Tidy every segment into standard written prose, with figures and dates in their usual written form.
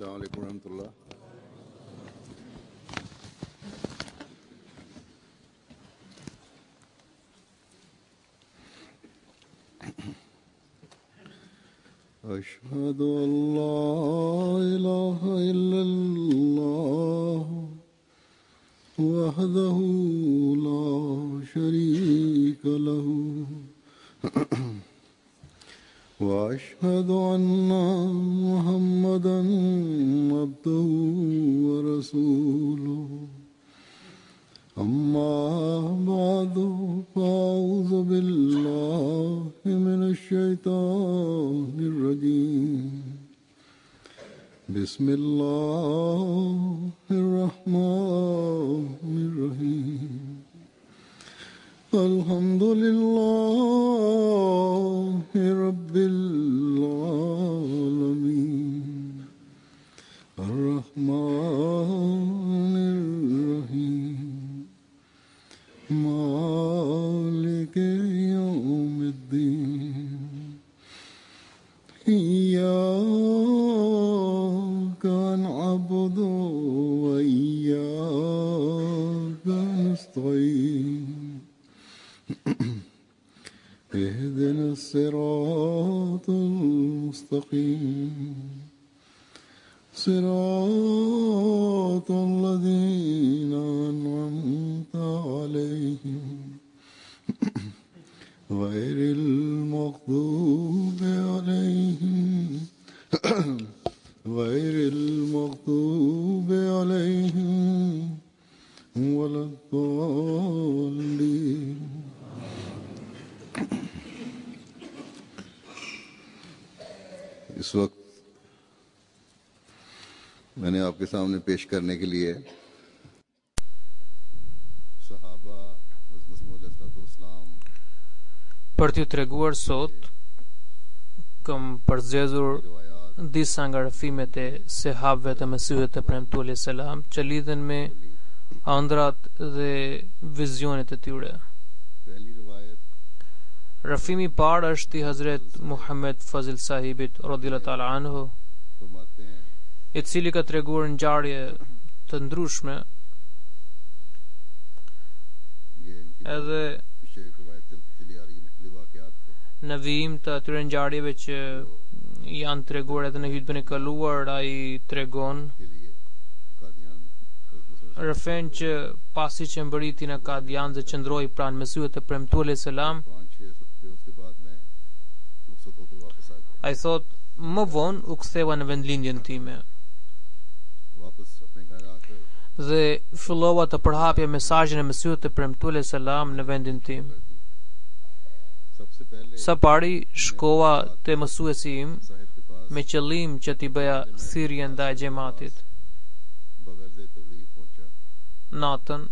अस्सलाम वालेकुम रहमतुल्लाह। अशहदु अल्ला इलाहा इल्लल्लाह वहदहु ला शरीका लहु वअशहदु अन्ना मुहम्मदन अब्दुहु व रसूलुहु अम्मा बादु फ़अऊज़ु बिल्लाहि मिनश शैतानिर रजीम बिस्मिल्लाहिर रहमानिर रहीम अल्हम्दुलिल्लाहि रब्बिल आलमीन अर्रहमानिर रहीम मालिकि यौमिद्दीन इय्याका नअबुदु व इय्याका नस्तईन اهدنا الصراط المستقيم صراط الذين أنعمت عليهم غير المغضوب عليهم ولا الضالين। इस वक्त मैंने आपके सामने पेश करने के लिए सहाबा për t'ju treguar sot kam përzgjedhur disa nga rrëfimet e sahabëve të Mesihut të Premtuar alayhis salam që lidhen me ëndrat dhe vizionet e tyre. Rafimi i parë është i Hazret Muhammed Fazil Sahibit radhiyallahu ta'ala anhu, i cili ka treguar ngjarje të ndryshme edhe në vijim të atyre ngjarjeve që janë treguar edhe në hutbën e kaluar. Ai tregon rrëfen që pasi që mbëriti në Kadian dhe qëndroi pranë Mesihut të Premtuar alayhis salam, ai thot më vonë u ktheva në vendlindjen time dhe fillova të përhapja mesazhin e Mesihut të Premtuar alayhis salam në vendin tim. Sa pari shkova te mësuesi im me qëllim që t'i bëja thirrje ndaj xhamatit. Natën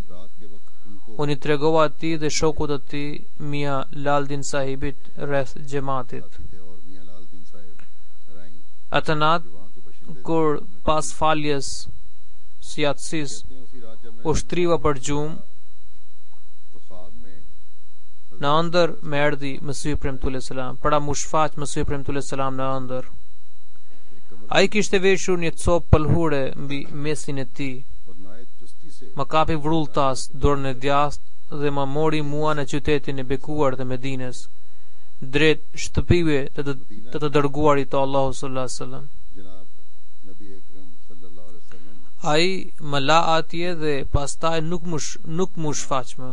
unë i tregova atij dhe shokut të tij Mia Laldin Sahibit rreth xhamatit. Atë natë kur pas faljes së yatsis u shtriva për gjumë, në ëndër më erdhi Mesihu Premtuar alayhis salam. Para mu shfaq Mesihu Premtuar alayhis salam në ëndër. Ai kishte veshur një copë pëlhure mbi mesin e tij. Më kapi vrulltas dorën e djathtë dhe më mori mua në qytetin e bekuar të Medines, drejt shtëpive të të dërguarit të Allahut sallallahu alaihi wasallam. Ai më la atje dhe pastaj nuk më shfaq më.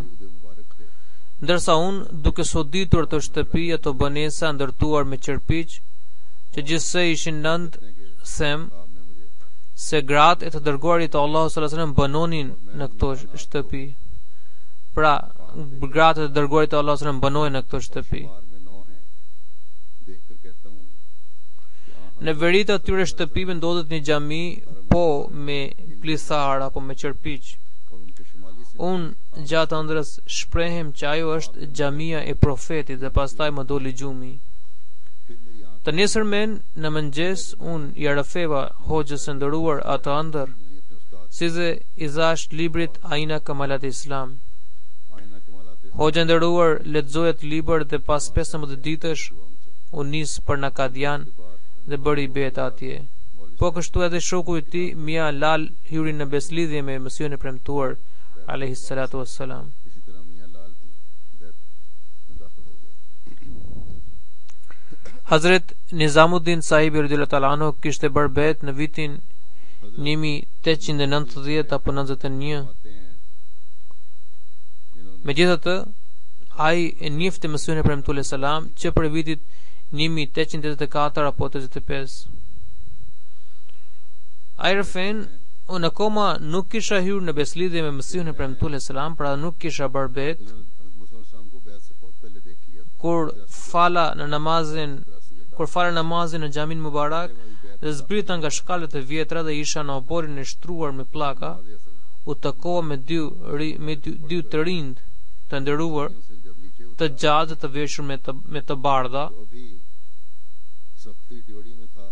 Ndërsa unë, duke soditur të shtëpi ato banesa ndërtuar me qerpiq, që gjithsej ishin nënd, them se gratë e të dërguarit të Allahut sallallahu alaihi wasallam banonin në këto shtëpi. Pra, gratë e të dërguarit të Allahut sallallahu alaihi wasallam banonin në këto shtëpi. Në veri të atyre shtëpive ndodhet një xhami, po me plithar apo me qerpiq. Unë gjatë ëndrës shprehem që ajo është xhamia e profetit dhe pastaj më doli gjumi. Të nesërmen në mëngjes unë i rrëfeva hoxhës së nderuar atë ëndër, si dhe i thash librit Aina Kamalat e Islam. Hoxha nderuar lexoi atë libër dhe pas 15 ditësh u nis për Nakadian dhe bëri bet atje. Po kështu edhe shoku I tij Mia Lal hyri në beslidhje me Mesionin e premtuar alayhi salatu wassalam. इसी तरह मियां लाल भी बैत में दाखिल हो गए। Hazret Nizamuddin Sahibi radhiyallahu ta'ala anhu kishte bërë bet në vitin 1890 apo 91. आते हैं Megjithatë, ai e njefte Mesionin e premtuar salam që për vitit 1884 apo 85. Ai rëfen, unë akoma nuk kisha hyrë në beslidhje me Mesionin e premtuar salam, pra nuk kisha bërë bet. मुसलमान को बैत से बहुत पहले देख लिया था। Kur fala namazin në xhamin Mubarak dhe zbrita nga shkallët e vjetra dhe isha në oborin e shtruar me pllaka, u takova me dy të rind të nderuar, të gjatë të veshur me të bardha. वो भी सख्ती ड्योरी में था।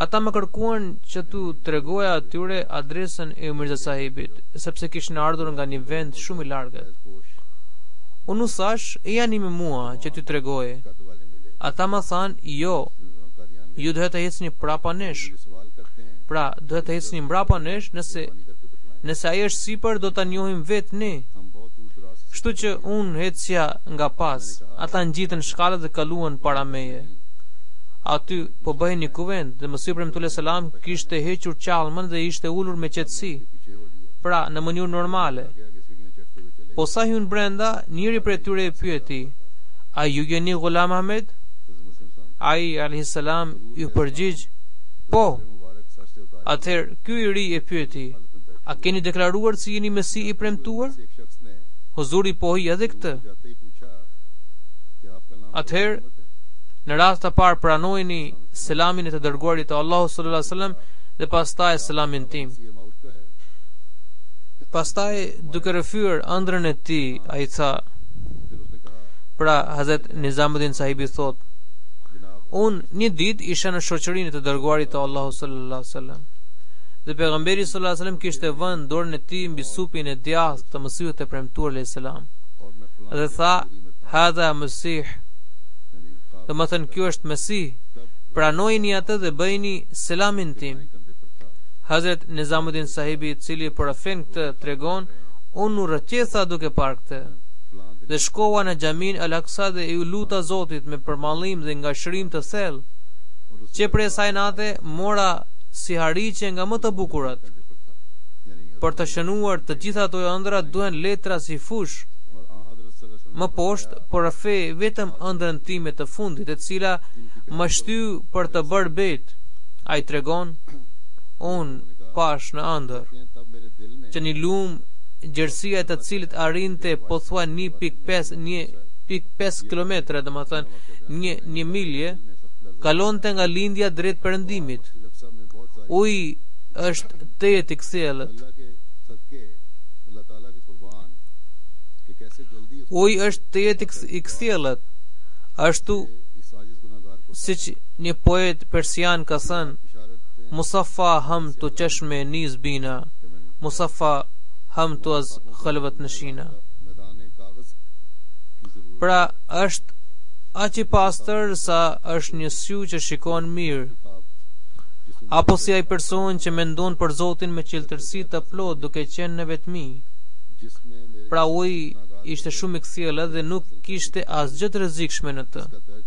Ata më kërkuan që tu tregoja atyre adresën e Mirza Sahibit, sepse kishin ardhur nga një vend shumë I largët. पोश Unë thash, e jani me mua që ty tregoje. कद वाले मिले। Ata më thanë, jo, Kadian ju duhet të ecni prapa nesh. में सवाल करते हैं, Pra, duhet të ecni mbrapa nesh, nëse पानी करके बतलाएं। ai është sipër do ta njohim vetë ne. हम बहुत दूर दराज से Kështu që unë ecja nga pas, ata ngjitën shkallët dhe kaluan para meje. Aty po bëhen një kuvent dhe Mesih premtuar selam kishte hequr qallmën dhe ishte ulur me qetësi, पीछे हो लिया। pra në mënyrë normale. आगे आगे सीढ़ियां चढ़ते हुए चले। Po sa hyn brenda, njëri prej tyre e pyeti, a ju jeni Ghulam Ahmed? हज़रत मुसलमान Ai alayhis salam ju përgjigj, po. मुबारक सर से उतार Atëherë ky I ri e pyeti, a keni deklaruar se jeni Mesi I premtuar? एक शख्स ने Huzuri pohi edhe këtë. जाते ही पूछा कि आपका नाम Atëherë në rast të parë pranojeni selamin e të dërguarit të Allahu sallallahu alaihi wasallam dhe pastaj selamin tim. ये माउद का है। Pastaj duke rrëfyer ëndrrën e tij, ai tha, फिर उसने कहा pra Hazrat Nizamuddin Sahibi thot, जनाब unë një ditë isha në shoqërinë e të dërguarit të Allahu sallallahu alaihi wasallam. Dhe pejgamberi sallallahu alaihi wasallam kishte vënë dorën e tij mbi supin e djathtë të Mesihut të premtuar alayhis salam. और मैं फलां Dhe tha, hadha Mesih, dhe më thënë kjo është Mesih, pranojini atë dhe bëjni selamin tim. कंधे पर था। Hazret Nizamuddin Sahibi I cili për afen këtë tregon, unë u rëqetha duke parë këtë. फलां दिन Dhe shkova në xhamin Al-Aqsa dhe I luta Zotit me përmallim dhe nga shërim të thellë, që prej asaj nate mora si hariqe nga më të bukurat. कंधे पर था। यानी Për të shënuar të gjitha ato ëndra duhen letra si fush. और आ हज़रत सल्लल्लाहु अलैहि Më poshtë, por afe vetëm ëndrën time të fundit, e cila më shtyu për të bërë bet. Ai tregon, unë pash në ëndër वसल्लम तब मेरे दिल में që një lumë gjerësia e të cilit arrinte po thua 1.5 kilometra, dhe më thënë një milje, kalonte nga lindja drejt perëndimit. Aqsa में बहुत ज़ाहिर Uji është tejet I kthjellët. अल्लाह के सदके अल्लाह ताला के कुर्बान कि कैसे जल्दी उस Uji është tejet I kthjellët. Ashtu इस आजिज़ गुनाहगार को siç një poet persian ka thënë, इशारत दें Musaffa ham tu chashme niz bina, Musaffa ham tu az khalvat nashina. मैदान कागज की जरूरत Pra është aq I pastër sa është një sy që shikon mirë, apo si ai person që mendon për Zotin me qeltërsi të plot duke qenë në vetmi. जिसमें मेरे Pra uji ishte shumë I kthjellët dhe nuk kishte asgjë të rrezikshme në të. का दर्ज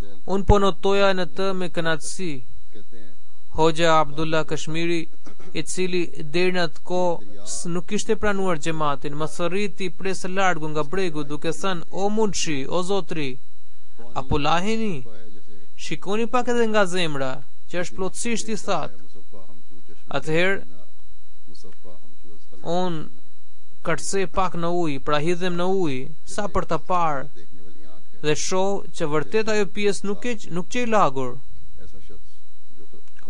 दैल Unë po notoja në të me kënaqësi. कहते हैं Hoxha Abdullah Kashmiri, I cili deri në atë kohë nuk kishte pranuar xhamatin, më thërriti prej së largu nga bregu duke thënë, o mundshi, o zotri, apo laheni, है जैसे shikoni pak edhe nga zemra, që është plotësisht I thatë. मुसफ़ा हम चू चश्मे Atëherë मुसफ़ा हम चू अज़ unë kërcej pak në ujë, pra hidhem në ujë, sa për të parë, देखने वाली आंख है dhe shoh që vërtet ajo pjesë nuk qej lagur. ऐसा शख्स जो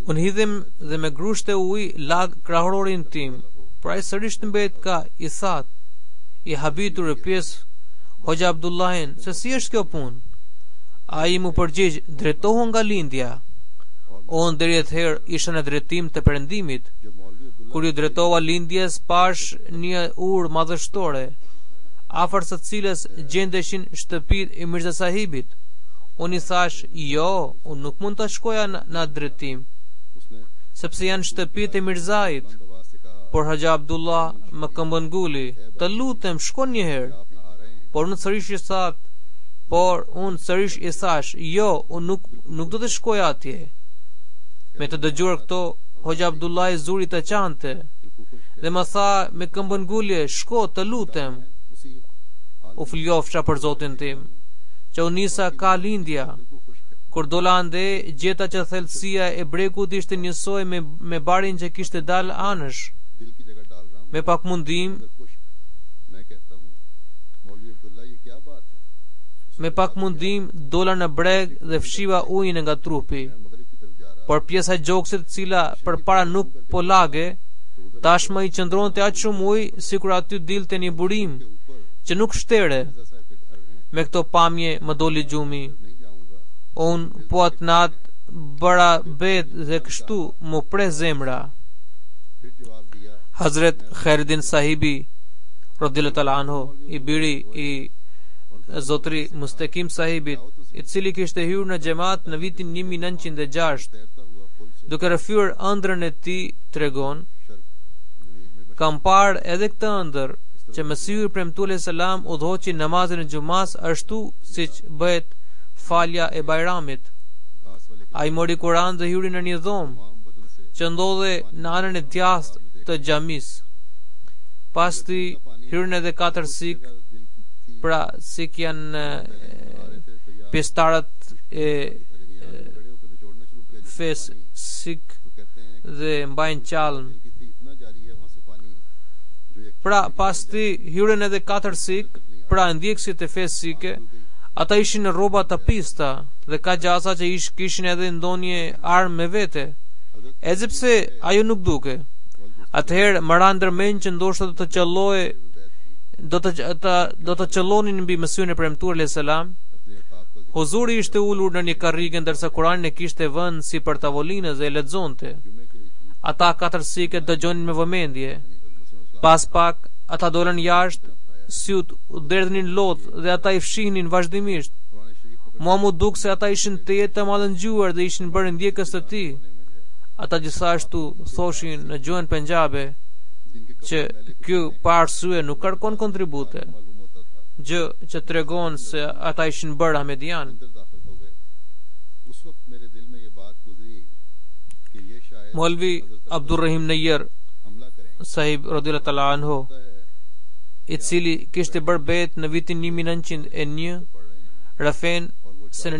Unë hidhem dhe me grusht e ujë lag krahororin tim, pra ai sërish të mbet ka I thatë, I habitur e pjesë, Hoxha Abdullahin, se si është kjo punë? Ai mu përgjigj, drejtohu nga lindja. Unë deri atëherë isha në drejtim të perëndimit. जब मौलवी Abdullah Kur ju drejtova lindjes, pash një urë madhështore, afër së cilës gjendeshin shtëpitë e Mirza Sahibit. Unë I thash, jo, unë nuk mund të shkoja në atë drejtim, उसने sepse janë shtëpitë e Mirzait. Por Haxha Abdullah më këmbënguli, të lutem shko një herë. Por unë sërish i thash, jo, unë nuk do të shkoj atje. Me të dëgjuar këto, Hoxha Abdullah i zuri të qante dhe më tha me këmbëngulje, shko të lutem. U fljofsha për Zotin tim, që u nisa ka lindja. Kur dola ande, gjeta që thellësia e brekut ishte njësoj me barin që kishte dal anësh. Me pak mundim dola në breg dhe fshiva ujin nga trupi. Por pjesa e gjoksit, cila përpara nuk po lage, tashmë i qëndronte aq shumë ujë sikur aty dilte një burim që nuk shtere. Me këto pamje më doli gjumi. Unë po atë natë bëra bet dhe kështu më pre zemra. Hazret Khairuddin Sahibi radhiyallahu ta'ala anhu, i biri i Zotri Mustekim Sahibit, i cili kishte hyrë në xhamat në vitin 1906, duke rrëfyer ëndrrën e tij, tregon: kam parë edhe këtë ëndër që Mesihu premtuar selam udhëhoqi namazin e xumas ashtu siç bëhet falja e Bajramit. Ai mori Kur'an dhe hyri në një dhomë që ndodhe në anën e djathtë të xhamis. Pasti hyrën edhe 4 sik, pra sik janë pjestarët e fes sik dhe mbajnë qalën. Pra pasti hyrën edhe 4 sik, pra ndjekësit e fes sike. Ata ishin në rroba të pista dhe ka gjasa që kishin edhe ndonjë armë me vete. Edhe pse ajo nuk duke. Atëherë më ra ndërmend që ndoshta do të qellonin mbi Mesihun e premtuar alayhis salam. Huzuri ishte ulur në një karrige ndërsa Kur'anin e kishte vënë si për tavolinës dhe e lexonte. Ata 4 sikë dëgjonin me vëmendje. Pas pak ata dolën jashtë, syt u derdhnin lot dhe ata i fshihnin vazhdimisht. Mua mu duk se ata ishin të jetë të mallëngjuar dhe ishin bërë ndjekës të tij. Ata gjithashtu thoshin në gjuhën penjabe që ky pa arsye nuk kërkon kontribute, gjë që tregon se ata ishin bërë ahmedian. Maulvi Abdurrahim Nayyar Sahib radhiyallahu ta'ala anhu, i cili kishte bërë bet në vitin 1901, rafen se në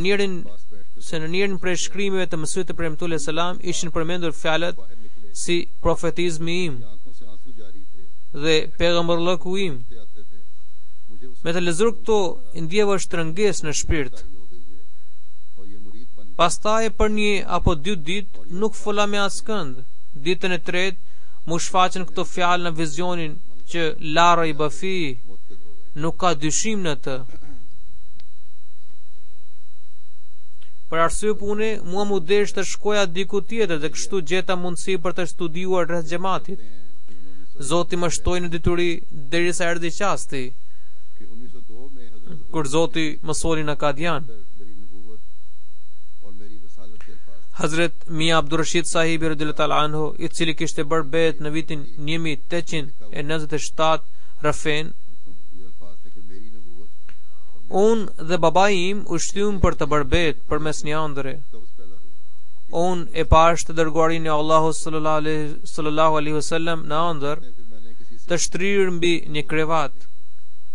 njërin prej shkrimeve të Mesihut të premtuar alayhis salam ishin përmendur fjalët si profetizmi im dhe pejgamberllëku im. Me të lexuar këto, i ndjeva shtrëngesë në shpirt. Pastaj për 1 apo 2 ditë nuk fola me askënd. Ditën e tretë mu shfaqen këto fjalë në vizionin që Lara i Bafi nuk ka dyshim në të. Për arsye pune, mua mu desh të shkoja diku tjetër dhe kështu gjeta mundësi për të studiuar rreth xhamatit. Zoti më shtoi në dituri derisa erdhi qasti, kur Zoti më soli në Kadian. Hazret Mia Abdurrashid Sahibi radhiyallahu ta'ala anhu, i cili kishte bërë bet në vitin 1897 rafen, unë dhe babai im u shtyum për të bërë bet përmes një ëndre. Unë e pash të dërguarin e Allahut sallallahu alaihi wasallam në ëndër, të shtrirë mbi një krevat.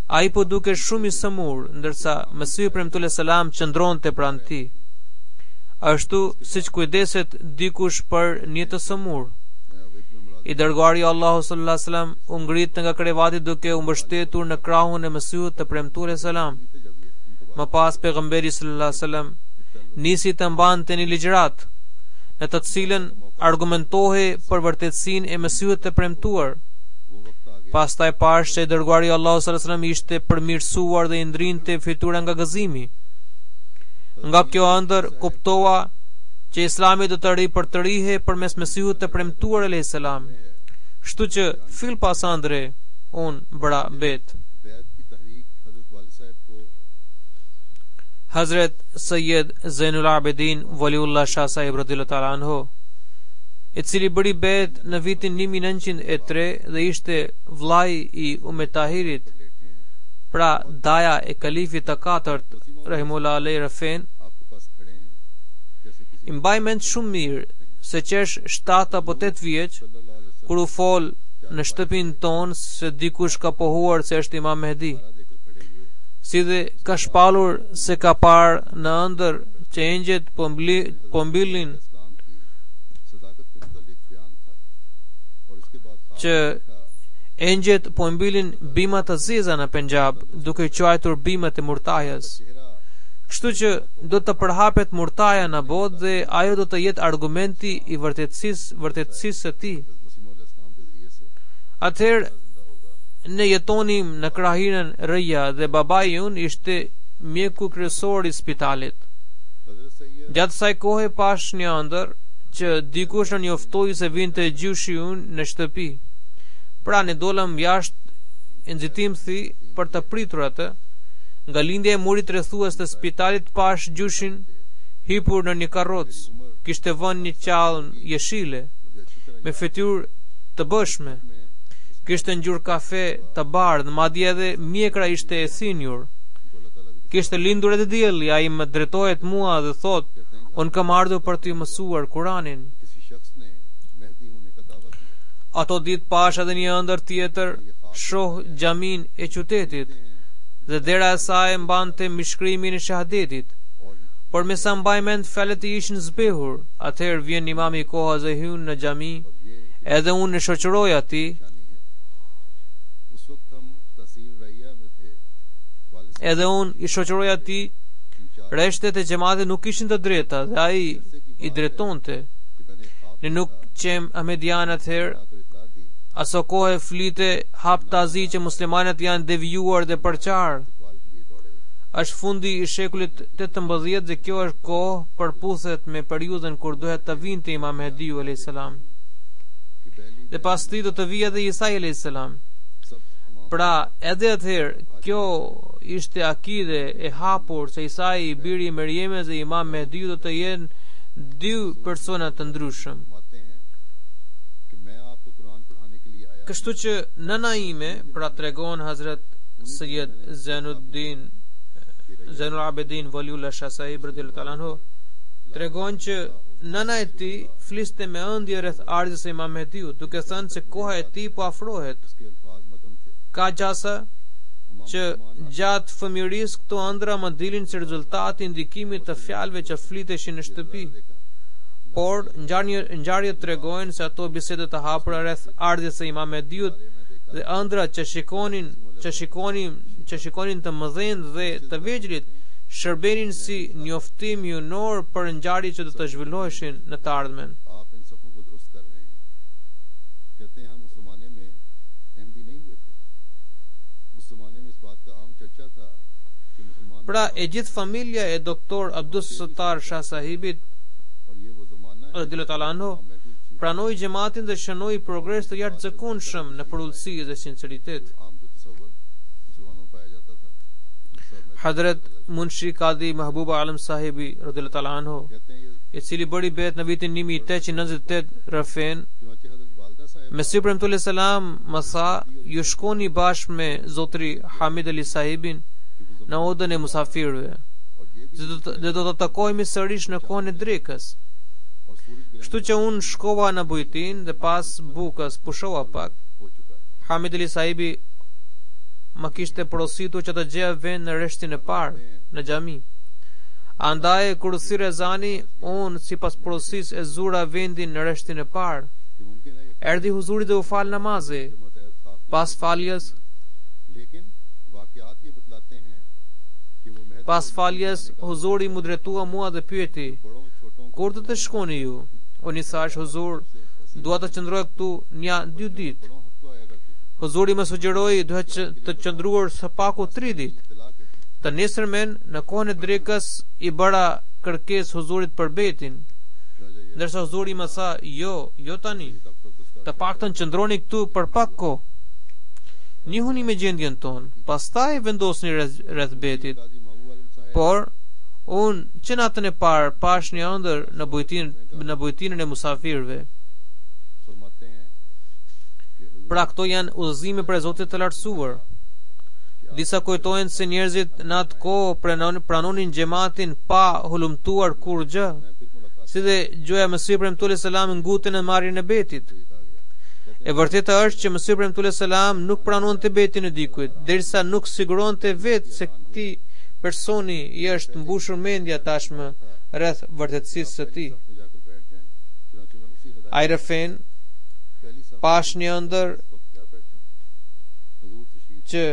Ai po duke shumë i sëmur, ndërsa Mesihu premtuar alayhis salam qëndronte pranë tij. Ashtu siç kujdeset dikush për një të sëmur. I dërguari Allahu sallallahu alaihi wasallam u ngrit nga krevati duke u mbështetur në krahun e Mesihut të premtuar alayhis salam. Më pas pejgamberi sallallahu alaihi wasallam nisi të mbante një ligjërat në të cilën argumentohej për vërtetësinë e Mesihut të premtuar. Pastaj pash që i dërguari Allahu sallallahu alaihi wasallam ishte përmirësuar dhe i ndrinte fytyra nga gëzimi. Nga kjo ëndër kuptova që Islami do të ri për të rihe përmes Mesihut të premtuar alayhis salam. Kështu që fill pas ëndre un bëra bet. Hazret Sayyid Zainul Abidin Waliullah Shah Sahib radhiyallahu ta'ala anhu, i cili bëri bet në vitin 1903 dhe ishte vllai i Umetahirit, pra daja e kalifit të katërt rahimullah alej Rafen. I mbaj mend shumë mirë se qesh 7 apo 8 vjeç kur u fol në shtëpinë tonë se dikush ka pohuar se është Imam Mehdi, si dhe ka shpallur se ka parë në ëndër që engjëjt po mbyllin bimat të zeza në Punjab, duke quajtur bimat e murtajas. Kështu që do të përhapet murtaja në botë dhe ajo do të jetë argumenti i vërtetësisë së tij. Atëherë ne jetonim në krahinën Rëja dhe babai ynë ishte mjeku kryesor i spitalit. Gjatë kësaj kohe pash një ëndër që dikush na njoftoi se vinte gjyshi ynë në shtëpi. Pra ne dolëm jashtë e nxitim thi për të pritur atë. Nga lindja e murit rrethues të spitalit pash gjyshin hipur në një karrocë. Kishte vënë një qallën jeshile me fytyrë të bëshme. Kishte ngjur kafe të bardhë, madje edhe mjekra ishte e thinjur. Kishte lindur edhe dielli, ai më drejtohet mua dhe thot: "Un kam ardhur për të mësuar Kur'anin." Ato ditë pash edhe një ëndër tjetër, shoh xhamin e qytetit dhe dera e saj mbante mishkrimin e shahadetit. Por me sa mbaj mend fjalët i ishin zbehur. Atëherë vjen imami i kohës dhe hyn në xhami, edhe unë e shoqëroj atij. Edhe unë i shoqëroj atij. Reshtet e xhamatit nuk ishin të drejta dhe ai i drejtonte. Ne nuk qem Ahmedian atëherë. Aso kohë flite hap tazi që muslimanët janë devijuar dhe përqar. Është fundi i shekullit 18 dhe kjo është kohë përputhet me periudhën kur duhet të vinte Imam Mehdiu alayhis salam. Dhe pas tij do të vijë edhe Isa alayhis salam. Pra edhe atëherë kjo ishte akide e hapur se Isa i biri i Meriemës dhe Imam Mehdiu do të jenë dy persona të ndryshëm. Kështu që nëna ime, pra tregon Hazrat Sayyid Zainul Abidin Waliullah Shah Sahib radhiyallahu anhu, tregon që nëna e tij fliste me ëndje rreth ardhjes së Imam Mehdiut, duke thënë se koha e tij po afrohet. Ka gjasa që gjatë fëmijërisë këto ëndra më dilin si rezultati i ndikimit të fjalëve që fliteshin në shtëpi. Por ngjarjet tregojnë se ato bisede të hapura rreth ardhjes së Imam Mehdiut dhe ëndrat që shikonin të mëdhenj dhe të vegjëlit shërbenin si njoftim hyjnor për ngjarjet që do të zhvilloheshin në të ardhmen. Pra e gjithë familja e doktor Abdus Sattar Shah Sahibit radhiyallahu anhu pranoi xhamatin dhe shënoi progres të jashtëzakonshëm në përullësi dhe sinqeritet. Hadrat Munshi Qadi Mahbuba Alam Sahibi radhiyallahu anhu, i cili bëri bet në vitin 1898 Rafen, me sipër Mtullë Selam më tha: "Ju shkoni bashkë me zotri Hamid Ali Sahibin në odën e musafirëve dhe do të takohemi sërish në kohën e drekës." Kështu që unë shkova në bujtin dhe pas bukës pushova pak. Hamid Ali Sahibi më kishte porositur që të gjeja vend në rreshtin e parë në xhami. Andaj kur thirr ezani, unë sipas porosisë e zura vendin në rreshtin e parë. Erdhi huzuri dhe u fal namazi. Pas faljes huzuri mu drejtua mua dhe pyeti: "Kur do të shkoni ju?" Unë i thash: "Huzur, dua të qëndroj këtu 1-2 ditë." Huzuri më sugjeroi duhet të qëndruar së paku 3 ditë. Të nesërmen në kohën e drekës i bëra kërkesë huzurit për betin, ndërsa huzuri më tha: "Jo tani. Të paktën qëndroni këtu për pak kohë. Njihuni me gjendjen tonë, pastaj vendosni rreth betit." Por unë që natën e parë pash një ëndër në bujtinën e musafirëve. Pra këto janë udhëzime për Zotit të lartësuar. Disa kujtojnë se njerëzit në atë kohë pranonin xhamatin pa hulumtuar kur gjë, si dhe gjoja Mesih premtues selam ngutën në marrjen e betit. E vërteta është që Mesih premtues selam nuk pranonte betin e dikujt, derisa nuk siguronte vetë se këtij personi i është mbushur mendja tashmë rreth vërtetësisë së tij. Ai rëfen pash një ëndër që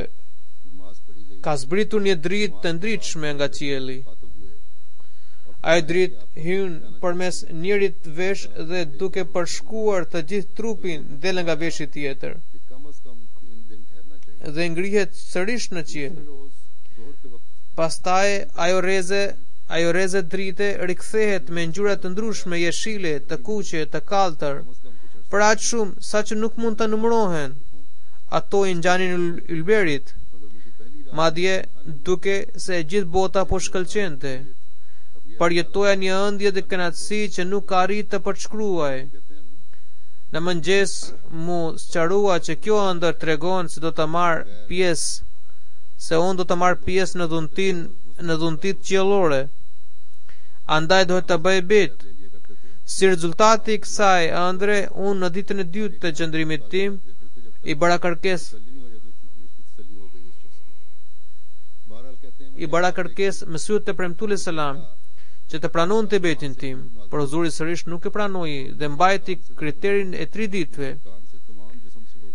ka zbritur një dritë të ndritshme nga qielli. Ai dritë hyn përmes njërit vesh dhe duke përshkuar të gjithë trupin del nga veshi tjetër dhe ngrihet sërish në qiell. Pastaj ajo reze drite rikthehet me ngjyra të ndryshme, jeshile, të kuqe, të kaltër, për aq shumë sa që nuk mund të numërohen. Ato i ngjanin ylberit, madje duke se gjithë bota po shkëlqente. Përjetoja një ëndje dhe kënaqësi që nuk arrit të përshkruaj. Në mëngjes mu sqarua që kjo ëndër tregon se do të marr pjesë, se unë do të marr pjesë në dhuntit qiellore. Andaj duhet të bëj bet. Si rezultati i kësaj ëndre, unë në ditën e dytë të qëndrimit tim i bëra kërkesë Mesihut të premtues selam që të pranon të betin tim, por Huzuri sërish nuk e pranoi dhe mbajti kriterin e 3 ditëve.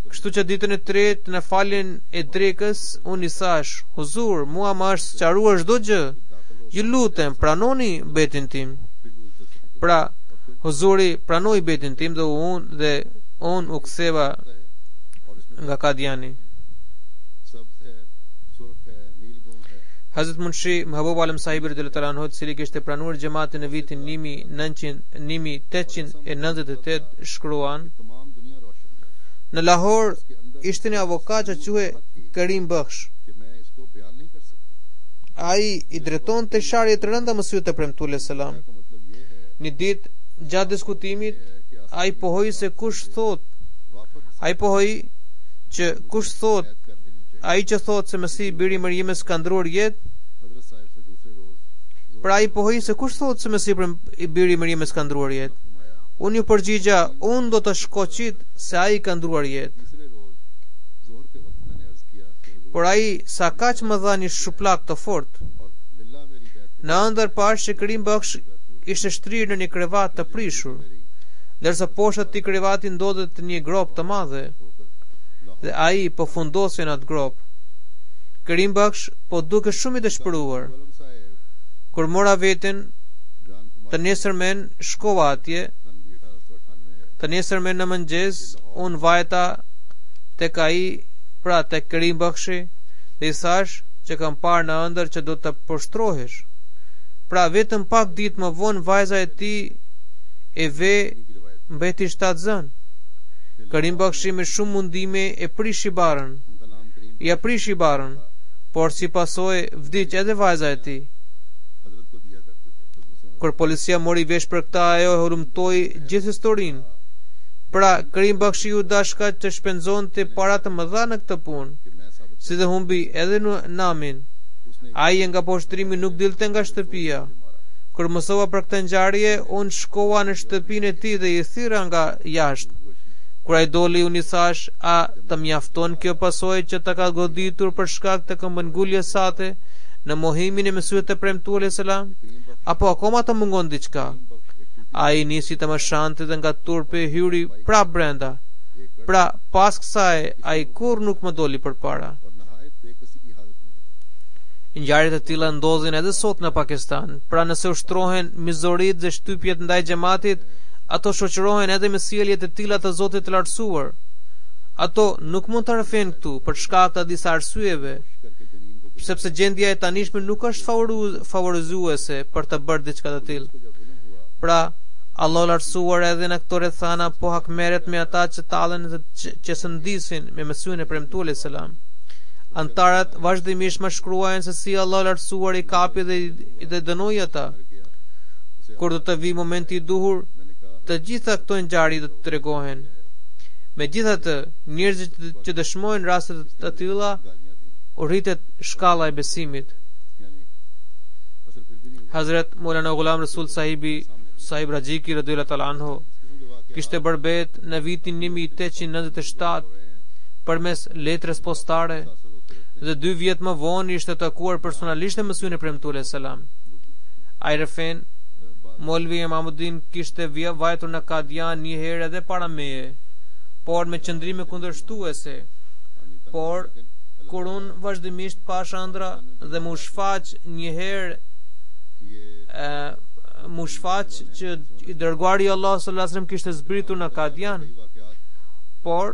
Kështu që ditën e tretë në faljen e drekës unë i thash: Huzur, mua më është sqaruar çdo gjë. Ju lutem, pranoni betin tim. Pra, Huzuri pranoi betin tim dhe unë u ktheva nga Kadiani. Hazrat Munshi Mahbub Alam Sahibi radhiyallahu ta'ala anhu, i cili kishte pranuar xhamatin në vitin 1898, shkruan: Në Lahore ishte një avokat që quhej Karim Bakhsh. Ai i drejton të sharje të rënda Mesihut të premtues selam. Një ditë gjatë diskutimit ai pohoi se kush thot. Ai pohoi që kush thot, ai që thot se Mesih biri i Mariamës ka ndruar jetë. Pra ai pohoi se kush thot se Mesih biri i Mariamës ka ndruar jetë. Unë ju përgjigja, unë do të shkoqit se ai ka ndruar jetë. Por ai sa kaq më dha një shuplak të fort. Në ëndër pash që Karim Bakhsh ishte shtrirë në një krevat të prishur, ndërsa poshtë atij krevati ndodhet një grop të madhe, dhe ai po fundosi në atë grop. Karim Bakhsh po duke shumë i dëshpëruar. Kur mora veten, të nesërmen shkova atje. Të nesërmen në mëngjes unë vajta tek ai, pra tek Karim Bakhshi, dhe i thash që kam parë në ëndër që do të poshtrohesh. Pra vetëm pak ditë më vonë vajza e tij e ve mbeti 7 zën. Karim Bakhshi me shumë mundime e prishi barën. Ja prishi barën, por si pasojë vdiq edhe vajza e tij. Kur policia mori vesh për këtë, ajo hulumtoi gjithë historinë. Pra Karim Bakhshi u dashka të shpenzonte para të mëdha në këtë punë, si dhe humbi edhe në namin. Ai nga poshtrimi nuk dilte nga shtëpia. Kur mësova për këtë ngjarje, unë shkova në shtëpinë e tij dhe i thira nga jashtë. Kur ai doli, unë i thash: a të mjafton kjo pasojë që të ka goditur për shkak të këmbënguljes sate në mohimin e Mesihut të premtues selam, apo akoma të mungon diçka? Ai nisi të më shante dhe nga turpi hyri prap brenda. Pra pas kësaj ai kur nuk më doli përpara. Ngjarjet e tilla ndodhin edhe sot në Pakistan. Pra nëse ushtrohen mizorit dhe shtypjet ndaj xhamatit, ato shoqërohen edhe me sjellje të tilla të Zotit të lartësuar. Ato nuk mund të rrëfen këtu për shkak të disa arsyeve, sepse gjendja e tanishme nuk është favorizuese për të bërë diçka të tillë. Pra Allah lartësuar edhe në këto rrethana po hakmeret me ata që tallen dhe që sëndisin me Mesihun e premtues selam. Antarët vazhdimisht më shkruajnë se si Allah lartësuar i kapi dhe dënoi ata. Kur do të vi momenti i duhur, të gjitha këto ngjarje do të tregohen. Megjithatë, njerëzit që dëshmojnë raste të tilla u rritet shkalla e besimit. Hazrat Maulana Ghulam Rasul Sahib Rajiki radhiyallahu ta'ala anhu kishte bërë bet në vitin 1897 përmes letrës postare dhe 2 vjet më vonë ishte takuar personalisht me mësuesin e premtuar selam. Ai rëfen Molvi Imamuddin kishte vajtur në Kadian një herë edhe para meje, por me qëndrime kundërshtuese. Por kur unë vazhdimisht pash ëndra dhe mu shfaq një herë mu shfaq që i dërguari Allah sallallahu alaihi wasallam kishte zbritur në Kadian. Por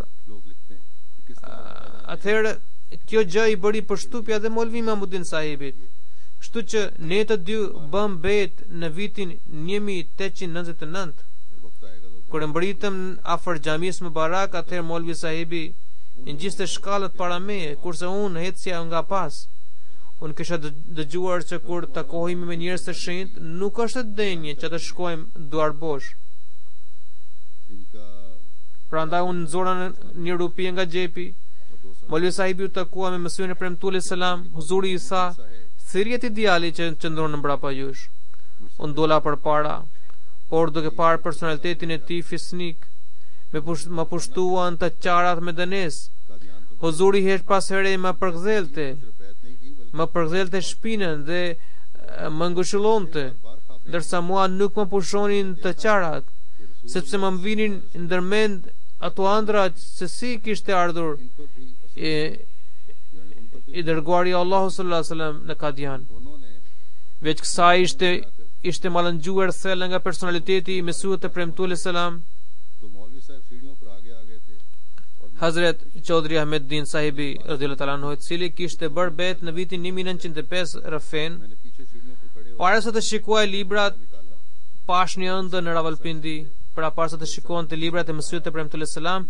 atëherë kjo gjë i bëri përshtypje edhe Molvi Imamuddin sahibit. Kështu që ne të dy bëm bet në vitin 1899. Kur mbritëm afër xhamisë Mubarak, atëherë Molvi sahibi ngjiste shkallët para meje, kurse unë ecja nga pas. Unë kisha dëgjuar që kur takohemi me njerëz të shenjtë, nuk është denjë që të shkojmë duar bosh. Prandaj unë nxora një rupi nga xhepi. Molvi sahibi u takua me mësuesin e premtuar selam, huzuri i tha: "Thirrjet i djalit që qëndron mbrapa jush." Unë dola përpara, por duke parë personalitetin e tij fisnik, më pushtuan të qarat me dënes. Huzuri her pas here më përgdhelte shpinën dhe më ngushëllonte, ndërsa mua nuk më pushonin të qarat, sepse më vinin ndërmend ato ëndra se si kishte ardhur i dërguari Allahu sallallahu alaihi wasallam në Kadian. Veç kësaj ishte mallëngjuar thellë nga personaliteti i mësuesit të premtuar selam. Hazrat Chaudhry Ahmed Din sahibi radhiyallahu ta'ala anhu, i cili kishte bërë bet në vitin 1905 rëfen, para se të shikuaj librat, pash një ëndër në Rawalpindi. Para se të shikoante librat e mësuesit të premtuar selam,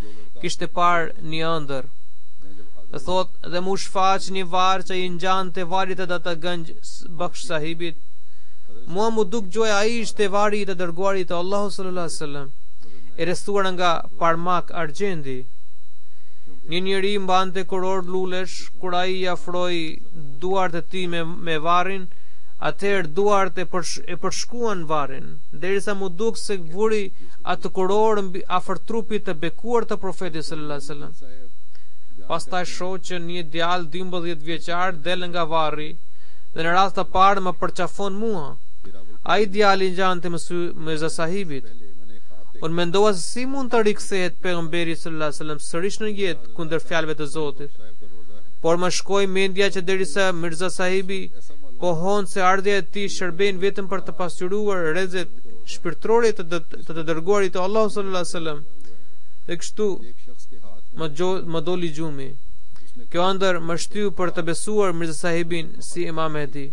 kishte parë një ëndër. Dhe thot, dhe mu shfaq një varë që i ngjante varit e data Ganj Bakhsh sahibit. Mua mu duk gjoja ai ishte vari të dërguarit të Allahu sallallahu alaihi wasallam, e rrethuar nga parmak argjendi. Një njeri mbante kuror lulesh, kur ai i afroi duart e tij me varrin, atëherë duart e përshkuan varrin, derisa mu duk se vuri atë kuror afër trupit të bekuar të profetit sallallahu alaihi wasallam. Pastaj shoh që një djalë 12 vjeçar del nga varri dhe në rast të parë më përqafon mua. Ai djali ngjante Mirza sahibit. Unë mendova se si mund të rikthehet pejgamberi sallallahu alaihi wasallam sërish në jetë kundër fjalëve të Zotit. Por më shkoi mendja që derisa Mirza sahibi pohon se ardhja e tij shërben vetëm për të pasqyruar rrezet shpirtërore të dërguarit të Allahu sallallahu alaihi wasallam. Dhe kështu më doli gjumi. Kjo ëndër më shtyu për të besuar Mirza sahibin si Imam Mehdi.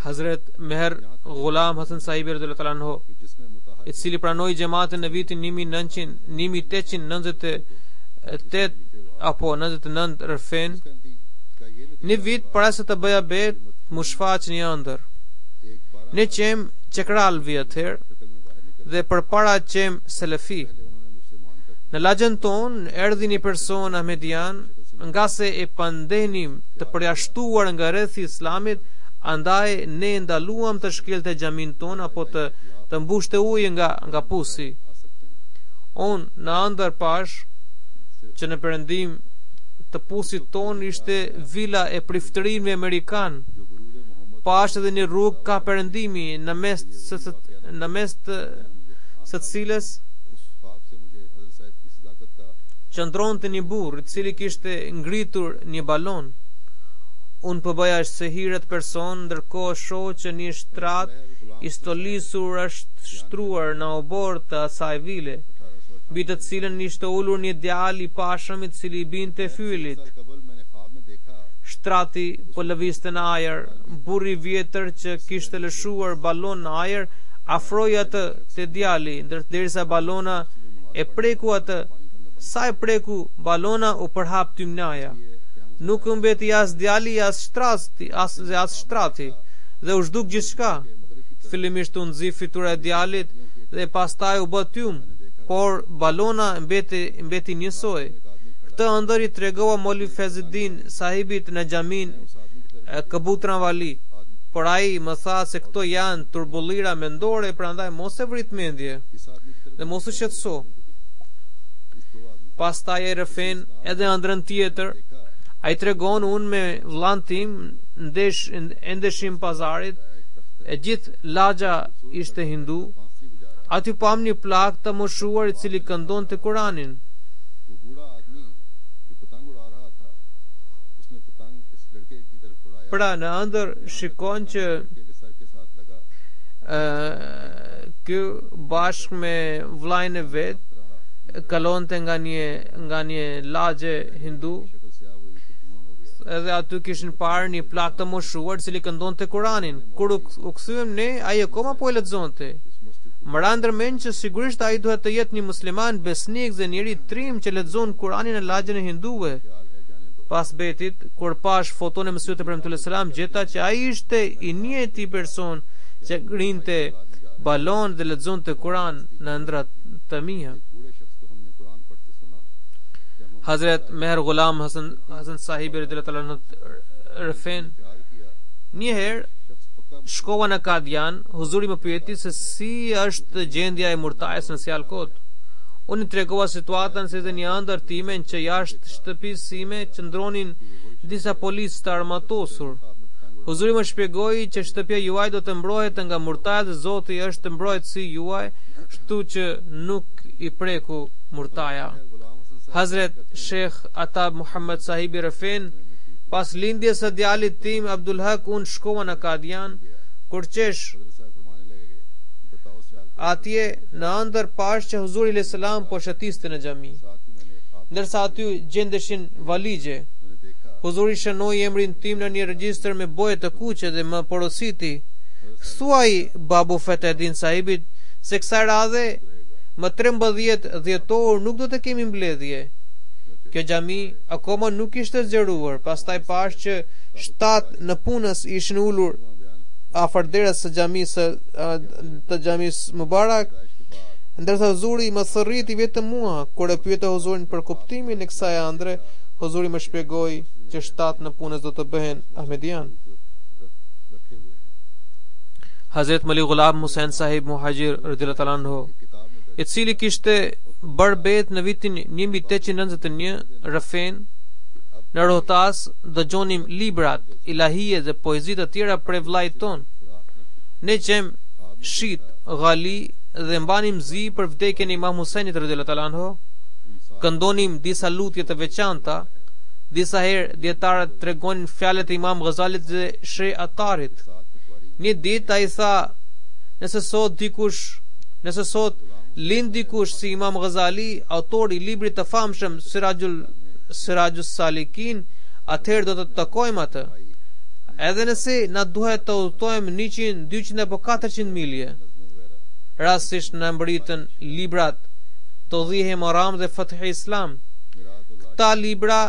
Hazrat Meher Ghulam Hasan sahibi radhiyallahu ta'ala anhu, i cili pranoi xhamatin në vitin 1898 apo 99 rëfen, një vit para se të bëja bet, mu shfaq një ëndër. Ne qem Çekralvi atëherë dhe përpara qem Selefi. Në lagjën ton erdhi një person ahmedian, nga se e pandenim të përjashtuar nga rrethi i Islamit, andaj ne ndaluam të shkelte xhamin ton apo të mbushte ujë nga pusi. On në ëndër pash që në perëndim të pusit ton ishte vila e priftërinëve amerikan. Pash edhe një rrugë ka perëndimi në mes së cilës qëndronte një burr i cili kishte ngritur një balon. Unë përbëja është se hiret person, ndërkohë shoh që një shtrat i stolisur është shtruar në obor të asaj vile, mbi të cilën ishte ulur një djalë i pashëm i cili binte fyelit. Shtrati po lëvizte në ajër, burri i vjetër që kishte lëshuar balon në ajër afroi atë te djali, derisa balona e preku atë. Sa e preku balona u përhap tymnaja. Nuk mbeti as djali as shtrati dhe u zhduk gjithçka. Fillimisht u nxi fytyra e djalit dhe pastaj u bë tym. por balona mbeti njësoj. Këtë ëndër i tregova Molvi Fezidin sahibit në xhamin Kabutran Vali, por ai më tha se këto janë turbullira mendore, prandaj mos e vrit mendje dhe mos u shqetëso. Pastaj e rëfen edhe ëndrën tjetër. Ai tregon, unë me vllain tim ndeshim pazarit, e gjithë laxha ishte hindu. Aty pam një plak të moshuar i cili këndonte Kuranin. Pra në ëndër shikon që ky bashkë me vllain e vet kalonte nga një lagje hindu, edhe aty kishin parë një plak të moshuar cili këndonte Kuranin. Kur u kthyem ne, ai akoma po e lexonte. Më ra ndërmend që sigurisht ai duhet të jetë një musliman besnik dhe njëri trim që lexon Kuranin në lagjen e hinduve. Pas betit, kur pash foton e Mesihut e Premtuar selam, gjeta që ai ishte i njëjti person që grinte balon dhe lexonte Kuran në ëndrat të mia. Hazret Meher Ghulam Hasan sahibi radhiyallahu anhu rëfen, një herë shkova në Kadian, huzuri më pyeti se si është gjendja e murtajës në Sialkot. Unë i tregova situatën se një ëndër time që jashtë shtëpisë sime qëndronin disa policë të armatosur. Huzuri më shpjegoi që shtëpia juaj do të mbrohet nga murtajët dhe Zoti është mbrojtësi juaj, kështu që nuk i preku murtaja. Hazret Sheikh Atab Muhammad sahibi rëfen, pas lindjes së djalit tim Abdul Haq, unë shkova në Kadian, kur qesh atje në ëndër pash që Huzuri alayhis salam po shëtiste në xhami, ndërsa aty gjendeshin valigje. Huzuri shënoi emrin tim në një regjistër me boje të kuqe dhe më porositi: "Thuaj Babu Fetedin sahibit se kësaj radhe më 13 dhjetor nuk do të kemi mbledhje." Kjo xhami akoma nuk ishte zgjeruar. Pastaj pash që 7 në punës ishin ulur afër derës së xhamisë të xhamisë Mubarak, ndërsa Huzuri më thërriti vetëm mua. Kur e pyeta Huzurin për kuptimin e kësaj ëndre, Huzuri më shpjegoi që 7 në punës do të bëhen Ahmedian. Hazret Mali Ghulam Hussein sahib Muhajir radhiyallahu anhu, i cili kishte bërë bet në vitin 1891 rëfen, në Rohtas dëgjonim librat, ilahie dhe poezit të tjera për vllajt ton. Ne qem shit, ghali dhe mbanim zi për vdekjen e Imam Husajnit radhiyallahu anhu, këndonim disa lutje të veçanta, disa herë dietarët tregonin fjalët e Imam Ghazalit dhe Sheh Atarit. Një ditë ai tha, nëse sot lind dikush si Imam Ghazali, autori i librit të famshëm Sirajus Salikin, atëherë do të takojmë atë. Edhe nëse na duhet të udhtojmë 100, 200 apo 400 milje. Rastisht në mbritën librat Todhihe Maram dhe Fath Islam. Këta libra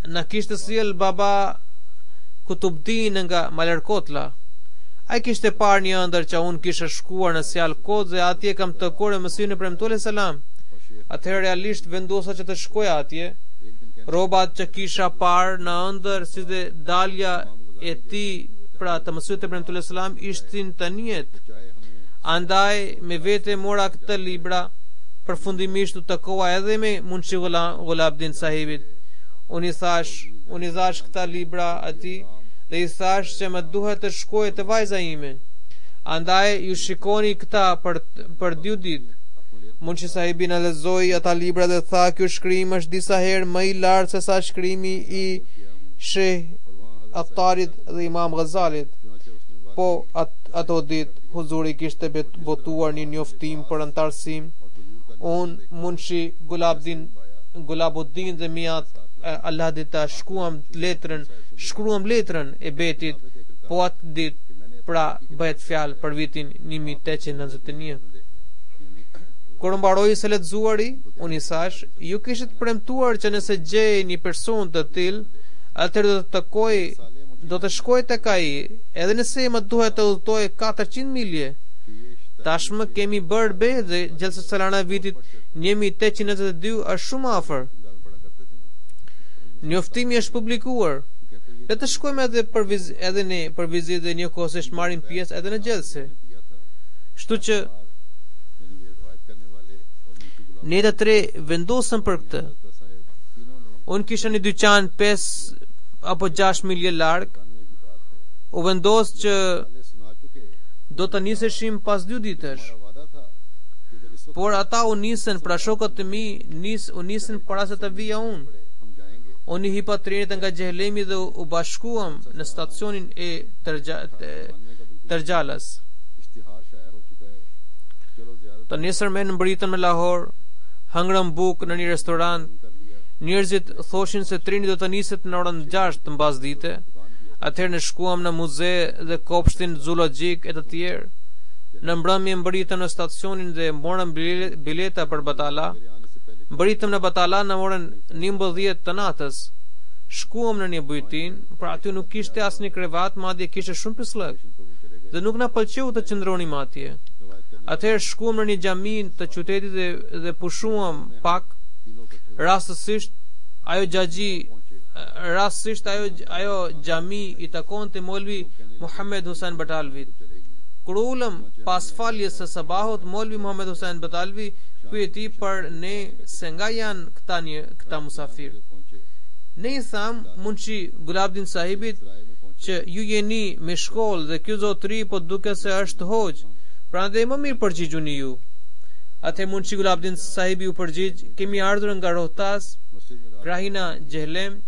na kishte sjell Baba Kutubdin nga Malerkotla. Ai kishte parë një ëndër që unë kisha shkuar në Sialkot dhe atje kam takuar me Mesihun e Premtuar selam. Atëherë realisht vendosa që të shkoja atje. Rrobat që kisha parë në ëndër si dhe dalja e tij pra të Mesihut e Premtuar selam ishin të njëjtë. Andaj me vete mora këtë libra, përfundimisht u takova edhe me Munshi Gulabdin sahibit. Unë i thash këta libra atij dhe i thash që më duhet të shkoj të vajza ime. Andaj ju shikoni këta për 2 ditë. Munshi sahibi na lexoi ata libra dhe tha, ky shkrim është disa herë më i lartë se sa shkrimi i Sheh Atarit dhe Imam Ghazalit. Po ato ditë Huzuri kishte botuar një njoftim për antarësim. Unë, Munshi Gulabuddin dhe Miat Alladita shkruam letrën e betit, po atë ditë pra bëhet fjalë për vitin 1891. Kur mbaroi së lexuari, unë i thash, ju kishit premtuar që nëse gjej një person të tillë, atëherë do të shkoj tek ai, edhe nëse më duhet të udhtoj 400 milje. Tashmë kemi bërë be dhe gjelsa salana vitit 1892 është shumë afër. Njoftimi është publikuar. Le të shkojmë edhe ne për vizitë dhe njëkohësisht marrim pjesë edhe në gjelse. Kështu që ne të tre vendosëm për këtë. Unë kisha një dyqan 5 apo 6 milje larg. U vendos që do të niseshim pas 2 ditësh. Por ata u nisën, pra shokët të mi u nisën para se të vija unë. Unë i hipa trenit nga Gjehelemi dhe u bashkuam në stacionin e Tërgjalas. Të nesërmen mbritën me Lahor, hëngrëm bukë në një restorant. Njerëzit thoshin se treni do të niset në orën 6 të mbasdite. Atëherë ne shkuam në muze dhe kopshtin zoologjik e të tjerë. Në mbrëmje mbritëm në stacionin dhe morëm bileta për Batala. Mbritëm në Batala në orën 11 të natës. Shkuam në një bujtin, pra aty nuk kishte asnjë krevat, madje kishte shumë pislëk. Dhe nuk na pëlqeu të qëndronim atje. Atëherë shkuam në një xhami të qytetit dhe pushuam pak. Rastësisht ajo xhami i takonte Molvi Muhammed Hussein Batalvit. Kur ulëm pas faljes së sabahut, Molvi Muhammed Hussein Batalvi pyeti për ne se nga janë këta musafir. Ne i tham Munshi Gulabdin sahibit që ju jeni me shkollë dhe ky zotëri po duket se është hoxh, prandaj më mirë përgjigjuni ju. Atë Munshi Gulabdin sahibi u përgjigj, kemi ardhur nga Rohtas, Krahina Gjehelem.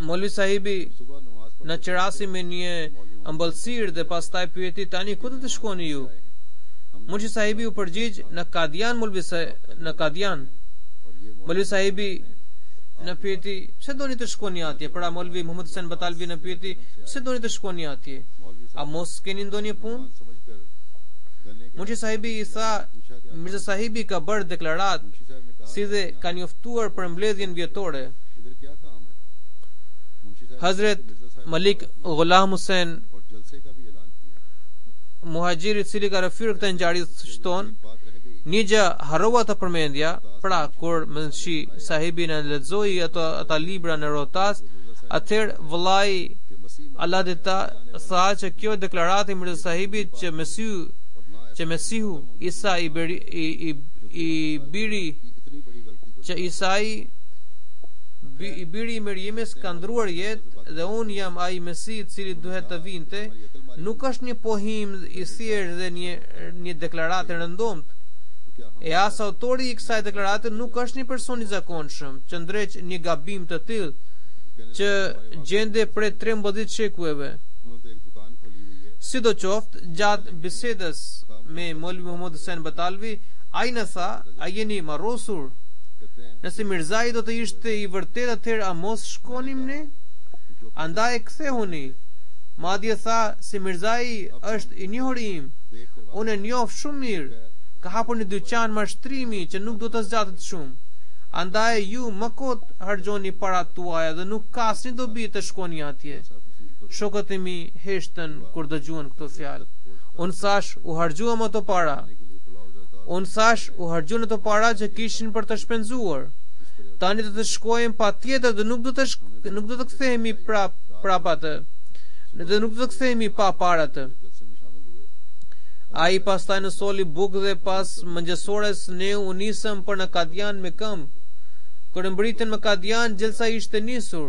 Molvi sahibi në qerasi me një ëmbëlsirë dhe pastaj pyeti, tani ku do të shkoni ju? Munshi sahibi u përgjigj, në Kadian, në Kadian. Molvi sahibi në pyeti, pse doni të shkoni atje? Pra Molvi Muhammed Hussein Batalvi në pyeti, pse doni të shkoni atje? A mos keni ndonjë punë? Munshi sahibi i tha, Mirza sahibi ka bërë deklarat, si dhe ka njoftuar për mbledhjen vjetore. Hazret Malik Ghulam Hussein muhajiri i cili ka rëfyer këtë ngjarje shton, një gjë harrova të përmendja, pra kur Munshi sahibi në lexoi ata libra në Rohtas, atëherë vëllai Allah dhe ta tha që kjo deklaratë e Mirza sahibit që Mesihu Isa i biri i Meriemës ka ndruar jetë dhe unë jam ai Mesi i cili duhet të vinte, nuk është një pohim i thjeshtë dhe një deklaratë e rëndomt. E as autori i kësaj deklarate nuk është një person i zakonshëm që ndreq një gabim të tillë që gjende prej 13 shekujve. Sidoqoftë, gjatë bisedës me Molvi Muhammed Hussein Batalvi, ai na tha, a jeni marrosur? Nëse Mirzai do të ishte i vërtet, atëherë a mos shkonim ne? Andaj kthehuni. Madje tha se Mirzai është i njohur im. Unë e njoh shumë mirë. Ka hapur një dyqan mashtrimi që nuk do të zgjatet shumë. Andaj ju më kot harxhoni parat tuaja dhe nuk ka asnjë dobi të shkoni atje. Shokët e mi heshtën kur dëgjuan këto fjalë. Unë thash, u harxhuam ato para. Që kishin për të shpenzuar. Tani do të shkojmë patjetër dhe nuk do të kthehemi prap atë. Dhe nuk do të kthehemi pa paratë. Ai pastaj në soli bukë dhe pas mëngjesores ne u nisëm për në Kadian me këmbë. Kur mbritën në Kadian, gjelsa ishte nisur.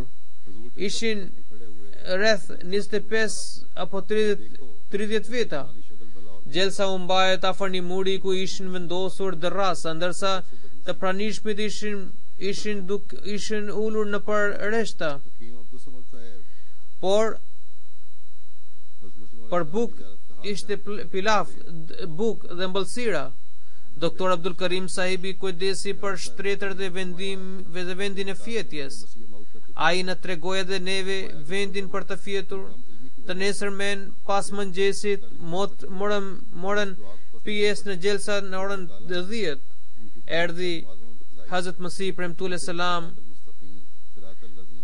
Ishin rreth 25 apo 30 veta. Gjelsa u mbahet afër një muri ku ishin vendosur derrasa, ndërsa të pranishmit ishin ulur në për rreshta. Por për buk ishte pilaf, buk dhe ëmbëlsira. Doktor Abdul Karim sahibi kujdesi për shtretër dhe vendin e fjetjes. Ai na tregoi edhe neve vendin për të fjetur. Të nesërmen pas mëngjesit morën pjesë në gjelsa në orën 10. Erdhi Hazrat Masih premtule selam.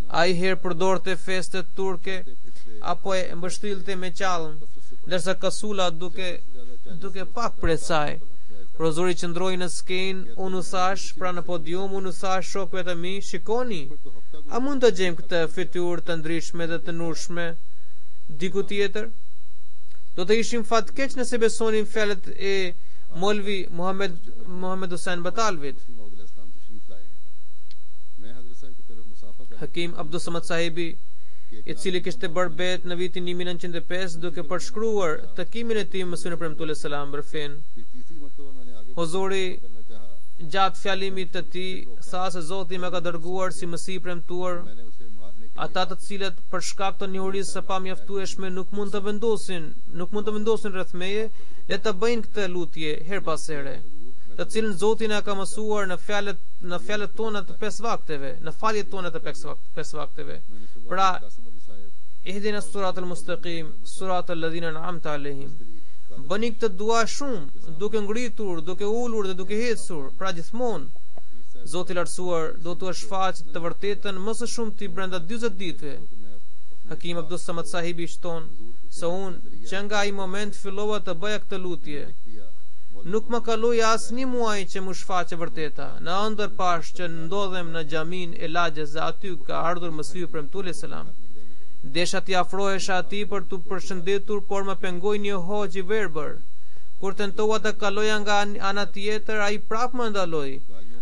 Ai herë përdorte festet turke apo e mbështillte me qallën, ndërsa kasula duke pak prej saj. Rozori qëndroi në skenë, unë u thash, pra në podium, unë u thash shokëve të mi, shikoni, a mund të gjejmë këtë fytyrë të ndryshme dhe të nurshme diku tjetër? Do të ishim fatkeq nëse besonin fjalët e Molvi Muhammed Hussein Batalvit. Hakim Abdus Samad sahibi, i cili kishte bërë bet në vitin 1905 duke përshkruar takimin e tij me Mësuesin e Premtuar selam për fen. Huzuri gjatë fjalimit të tij tha se Zoti më ka dërguar si Mësi i Premtuar ata të cilët për shkak të njohurisë së pamjaftueshme nuk mund të vendosin rreth meje, le të bëjnë këtë lutje her pas here, të cilën Zoti na ka mësuar në fjalët tona të 5 vakteve, në faljet tona të 5 vakteve. Pra, ihdina siratal mustaqim, siratal ladhina an'amta alehim. Bëni këtë dua shumë, duke ngritur, duke ulur dhe duke ecur, pra gjithmonë. Zoti i lartësuar do t'u shfaqet të vërtetën më së shumti brenda 40 ditëve. Hakim Abdus Samad sahibi shton se unë që nga ai moment fillova të bëja këtë lutje. Nuk më kaloi asnjë muaj që më shfaqe vërteta. Në ëndër pash që ndodhem në xhamin e Lagjës dhe aty ka ardhur Mësiu i Premtuar selam. Desha t'i afrohesha atij për t'u përshëndetur, por më pengoi një hoxh i verbër. Kur tentova të kaloja nga ana tjetër, ai prapë më ndaloi.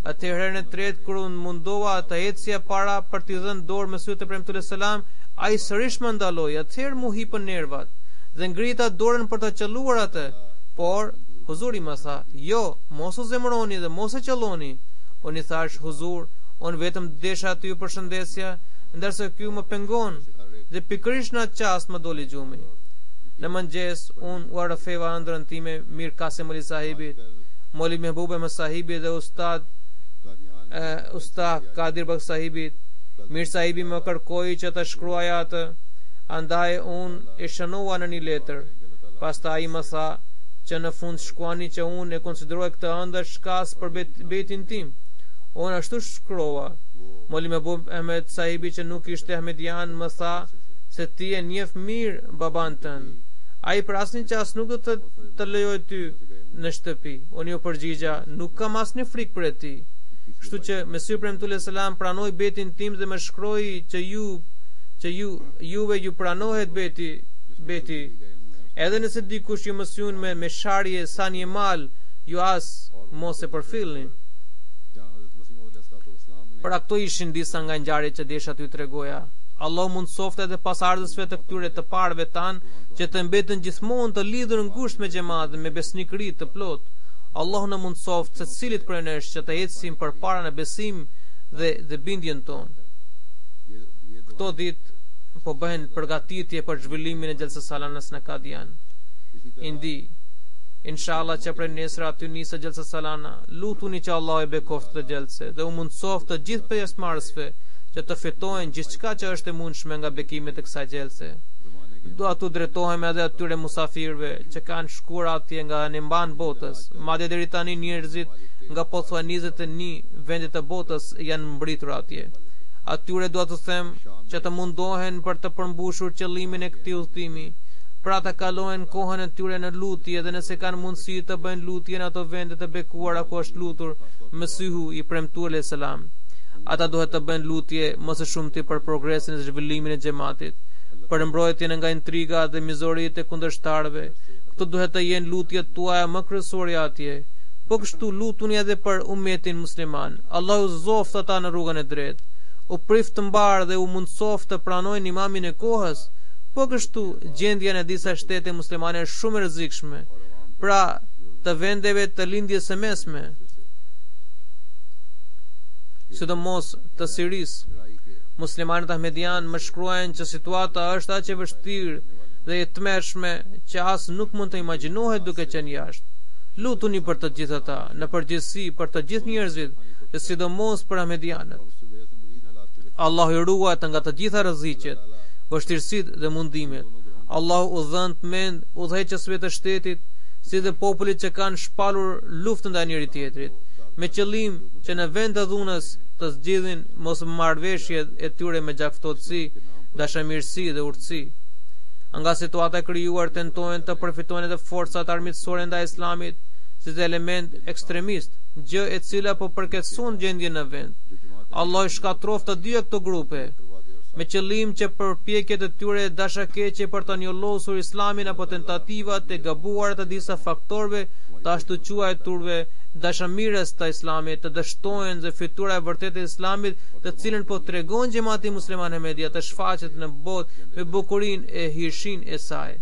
Atëherën e tretë kur unë mundova të ecja para për t'i dhënë dorë Mësuit të Premtuar selam, ai sërish më ndaloi. Atëherë mu hipën nervat dhe ngrita dorën për të qelluar atë, por Huzuri më tha, jo, mos u zemroni dhe mos e qelloni. Unë i thash, Huzur, unë vetëm desha t'ju përshëndesja, ndërsa ky më pengon dhe pikërisht në atë çast më doli gjumi. Në mëngjes unë u rrëfeva ëndrrën time Mir Kasim Ali sahibit, Moli Mehbube më sahibit dhe Ustad Kadir Bak sahibit. Mir sahibi më kërkoi që të shkruaja atë, andaj unë e shënova në një letër. Pastaj ai më tha që në fund shkruani që unë e konsideroj këtë ëndër shkas për betin tim. Unë ashtu shkrova. Moli Mehbub Ahmed sahibi që nuk ishte ahmedian më tha se ti e njeh mirë baban tënd. Ai për asnjë qas nuk do të lejoj ty në shtëpi. Unë ju përgjigja, nuk kam asnjë frikë për ti. Kështu që Mësiu i Premtuar selam pranoi betin tim dhe më shkroi që juve ju pranohet beti. Edhe nëse dikush ju mësyn me sharje sa një mal, ju as mos e përfillni. Pra këto ishin disa nga ngjarjet që desha t'ju tregoja. Allah mund softe edhe pasardhësve të këtyre të parëve tan që të mbeten gjithmonë të lidhur ngushtë me xhamat dhe me besnikëri të plot. Allah në mund softe secilit prej nesh që të ecim përpara në besim dhe bindjen tonë. Këto ditë po bëhen përgatitje për zhvillimin e Xhalsës Salanës në Kadian. Inshallah që prej nesër aty nisë Xhalsa Salana, lutuni që Allah e bekoft të Xhalse dhe u mundsoft të gjithë pjesëmarrësve që të fitojnë gjithçka që është e mundshme nga bekimet e kësaj Xhalse. Do atu drejtohemi edhe atyre musafirëve që kanë shkuar atje nga nëmban botës, madje deri tani njerëzit nga pothuajse 21 vende të botës janë mbritur atje. Atyre do të them që të mundohen për të përmbushur qëllimin e këtij udhëtimi, pra të kalojnë kohën e tyre në lutje dhe nëse kanë mundësi të bëjnë lutje në ato vende të bekuara ku është lutur Mësihu i Premtuar selam. Ata duhet të bëjnë lutje më së shumti për progresin e zhvillimin e xhamatit, për mbrojtjen nga intriga dhe mizoritë e kundërshtarëve. Këto duhet të jenë lutjet tuaja më kryesore atje. Po kështu lutuni edhe për ummetin musliman. Allahu zoft ata në rrugën e drejtë. U prift të mbarë dhe u mundsoft të pranojnë imamin e kohës. Po kështu gjendja në disa shtete muslimane është shumë e rrezikshme, pra të vendeve të lindjes së mesme, sidomos të Sirisë. Muslimanët ahmedian më shkruajnë që situata është aq e vështirë dhe e tmerrshme që as nuk mund të imagjinohet duke qenë jashtë. Lutuni për të gjithë ata, në përgjithësi për të gjithë njerëzit, dhe sidomos për ahmedianët. Allahu i ruajt nga të gjitha rreziqet, vështirësitë dhe mundimet. Allahu u dhën të mend udhëheqësve të shtetit, si dhe popullit që kanë shpalur luftën ndaj njëri tjetrit, me qëllim që në vend të dhunës të zgjidhin mos marrëveshjet e tyre me gjaftotësi, dashamirësi dhe urtësi. nga situata e krijuar tentojnë të përfitojnë edhe forcat armiqësore ndaj islamit si element ekstremist, gjë e cila po përkeçson gjendjen në vend. Allah i shkatroft të dyja këto grupe me qëllim që përpjekjet e tyre dashakeqe për të njollosur islamin apo tentativat e gabuara të disa faktorëve të ashtu quajturve dashamirës të islamit të dështojnë dhe fytyra e vërtetë e islamit, të cilën po tregon xhamati musliman e media të shfaqet në botë me bukurinë e hirshin e saj.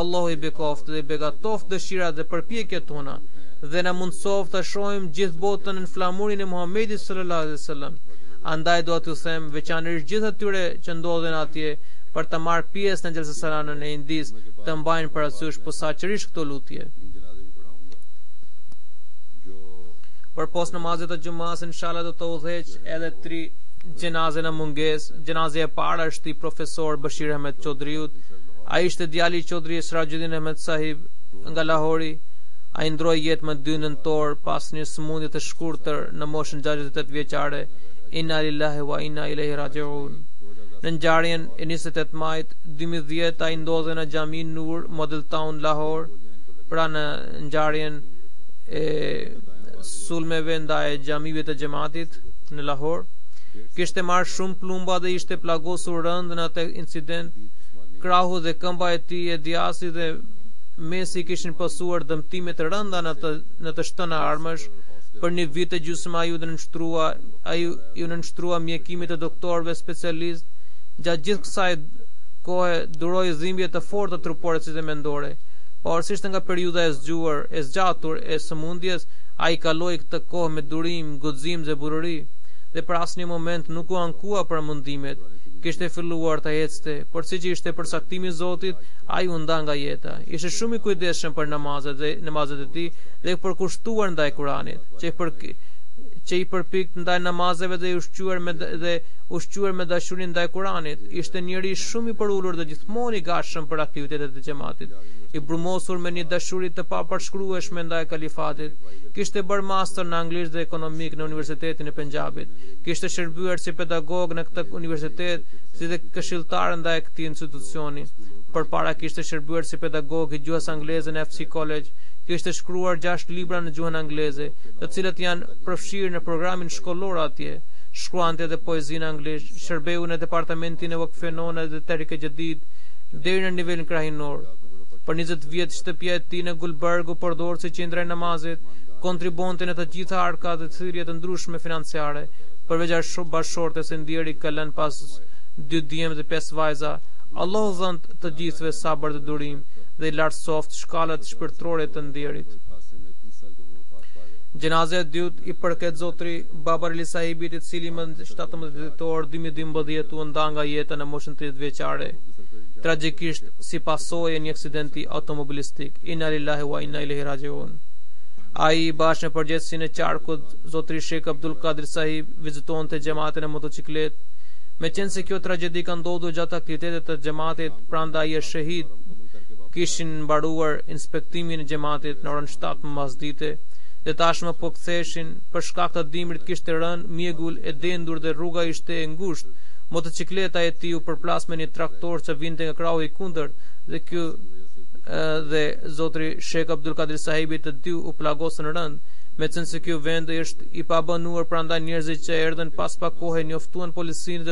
Allahu i bekoft dhe i begatoft dëshirat dhe përpjekjet tona dhe na mundsoft të shohim gjithë botën në flamurin e Muhamedit sallallahu alaihi wasallam. Andaj do t'ju them veçanërisht gjithë atyre që ndodhen atje për të marrë pjesë në xhelsa salanën e Indis të mbajnë parasysh posaçërisht këtë lutje. Për pos namazit të xumas inshallah do të udhëheq edhe 3 gjenaze në mungesë. Gjenazja e parë është i profesor Bashir Ahmed Chodriut. Ai ishte djali i Chodris Rajuddin Ahmed Sahib nga Lahori. Ai ndroi jetë më 2 nëntor pas një sëmundje të shkurtër në moshën 68 vjeçare. Inna lillahi wa inna ilaihi raji'un. Në ngjarjen e 28 majit 2010 ai ndodhe në Xhamin Nur, Model Town, Lahore, pra në ngjarjen e sulmeve ndaj xhamive të xhamatit në Lahore. Kishte marrë shumë plumba dhe ishte plagosur rënd në atë incident. Krahu dhe këmba e tij e djasi dhe mesi kishin pasur dëmtime të rënda në të shtëna armësh. Për një vit e gjysmë ai ju nënshtrua mjekimit të doktorëve specialist. Gjatë gjithë kësaj kohe duroi dhimbje të forta trupore si dhe mendore. Pavarësisht nga periudha e zgjatur e sëmundjes, ai kaloi këtë kohë me durim, guxim dhe bururi dhe për asnjë moment nuk u ankua për mundimet. Kishte filluar të ecte, por siç ishte përcaktimi i Zotit, ai u nda nga jeta. Ishte shumë i kujdesshëm për namazet e tij dhe i përkushtuar ndaj Kuranit, që i përpikt ndaj namazeve dhe ushquar me dashuri ndaj Kuranit. Ishte njëri shumë i përulur dhe gjithmonë i gatshëm për aktivitetet e xhamatit, i brumosur me një dashuri të papërshkrueshme ndaj kalifatit. Kishte bërë master në anglisht dhe ekonomik në Universitetin e Punjabit. Kishte shërbyer si pedagog në këtë universitet si dhe këshilltar ndaj këtij institucioni. Përpara kishte shërbyer si pedagog i gjuhës angleze në FC College. Kishte shkruar 6 libra në gjuhën angleze, të cilët janë përfshirë në programin shkollor atje. Shkruante edhe poezinë anglisht, shërbeu në departamentin e Wakfenone dhe Tehrik e Jadid deri në nivelin krahinor. Për 20 vjet shtëpia e tij në Gulbergu përdor si qendra e namazit, kontribonte në të gjitha arkat dhe thirrje të ndryshme financiare, përveç bashkëshortes e ndjeri ka lënë pas 2 djemë dhe 5 vajza. Allahu dhënë të gjithëve sabër dhe durim dhe i lartësoft shkallat shpirtërore të ndjerit. Gjenazja e dytë i përket zotri Babar Ali Sahibit, i cili më 17 dhjetor 2012 u nda nga jeta në moshën 30 vjeçare, tragjikisht si pasojë e një aksidenti automobilistik. Inna lillahi wa inna ilaihi raji'un. Ai bashkë në përgjegjësinë e qarkut, zotri Sheikh Abdul Qadir Sahib vizitonte xhamatin e motociklet. Meqense kjo tragjedi ka ndodhur gjatë aktivitetet të xhamatit, prandaj ai është shahid. Kishin mbaruar inspektimin e xhamatit në orën 7 mbasdite dhe tashmë po ktheshin për shkak të dimrit. Kishte rënë mjegull e dendur dhe rruga ishte e ngushtë. Motocikleta e tij u përplas me një traktor që vinte nga krahu i kundërt dhe zotri Sheikh Abdul Qadir Sahibi të dy u plagosën rënd. Meqense ky vend është i pabanuar, prandaj njerëzit që erdhën pas pak kohe njoftuan policinë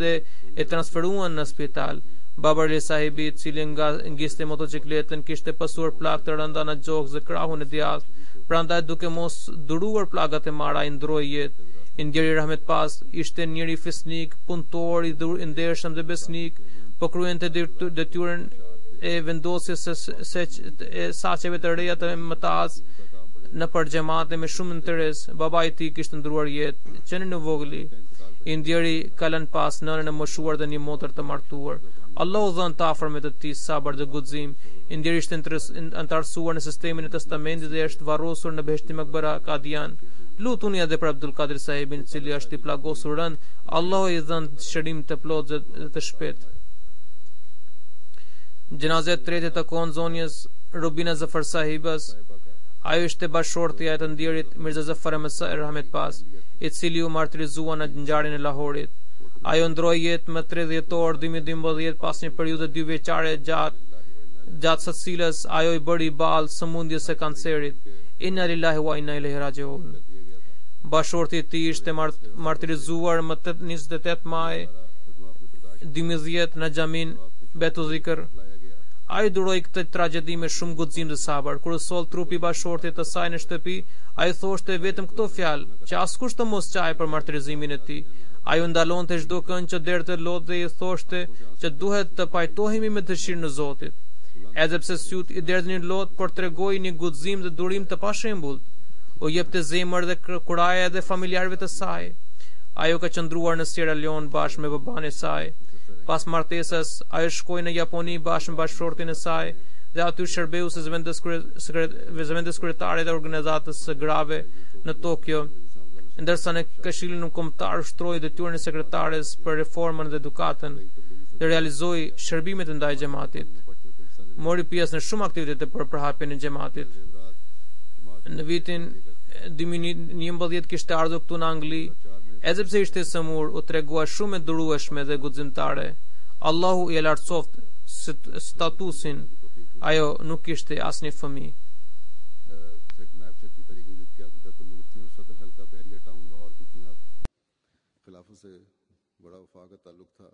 dhe e transferuan në spital. Babar Ali Sahibi, i cili ngiste motocikletën, kishte pasur plagë të rënda në gjokë dhe krahun e djathtë, prandaj duke mos duruar plagat e mara ai ndroi jetë. I ndjeri Rahmet Pas ishte njëri fisnik, punëtor i ndershëm dhe besnik, po kryente detyrën e vendosjes së saqeve të reja të mëtas në përgjemate me shumë interes. Baba i tij kishte ndruar jetë, qenin në vogëli. I ndjeri ka lënë pas nënën e moshuar dhe një motër të martuar. Allahu dhënë të afërmit të tij sabër dhe guxim. I ndjeri ishte antarësuar në sistemin e testamentit dhe është varrosur në Beheshti Makbara Kadian. Lutuni edhe për Abdul Qadir Sahibin, i cili është i plagosur rënd. Allahu i dhënë shërim të plotë dhe të shpejtë. Gjenazja e tretë të zonjës Rubina Zafar Sahibas. Ajo ishte bashorti i të ndjerit Mirza Zafar Ahmed Rahmet Pas, i cili u martirizua në ngjarjen e Lahorit. Ajo ndroi jetë më 30 orë 2012 pas një periudhe 2 vjeçare gjatë së cilës ajo i bëri ballë sëmundjes së kancerit. Inna lillahi wa inna ilaihi rajiun. Bashorti i tij ishte martirizuar më 28 maj 2010 në xhamin Betu Zikr. Ai duroi këtë tragjedi me shumë guxim dhe sabër. Kur u soll trupi i bashortit të saj në shtëpi, ai thoshte vetëm këto fjalë, që askush të mos qajë për martirizimin e tij. Ai u ndalonte çdo kënd që derte lot dhe i thoshte që duhet të pajtohemi me dëshirën e Zotit. Edhe pse syt i derdhnin lot, por tregoi një guxim dhe durim të pashembullt. U jepte zemër dhe kuraje edhe familjarëve të saj. Ajo ka qëndruar në Sierra Leone bashkë me baban e saj. Pas martesës, ajo shkoi në Japoni bashkë me bashkëshortin e saj dhe aty shërbeu si zëvendës kryetare dhe organizatës së grave në Tokyo, ndërsa në Këshillin Kombëtar ushtroi detyrën e sekretares për reformën dhe edukatën dhe realizoi shërbime të ndaj xhamatit. Mori pjesë në shumë aktivitete për përhapjen e xhamatit. Në vitin 2011 kishte ardhur këtu në Angli, edhe pse ishte sëmur, u tregua shumë e durueshme dhe guximtare. Allahu i lartësoft statusin. Ajo nuk kishte asnjë fëmijë. से बड़ा वफा का ताल्लुक था।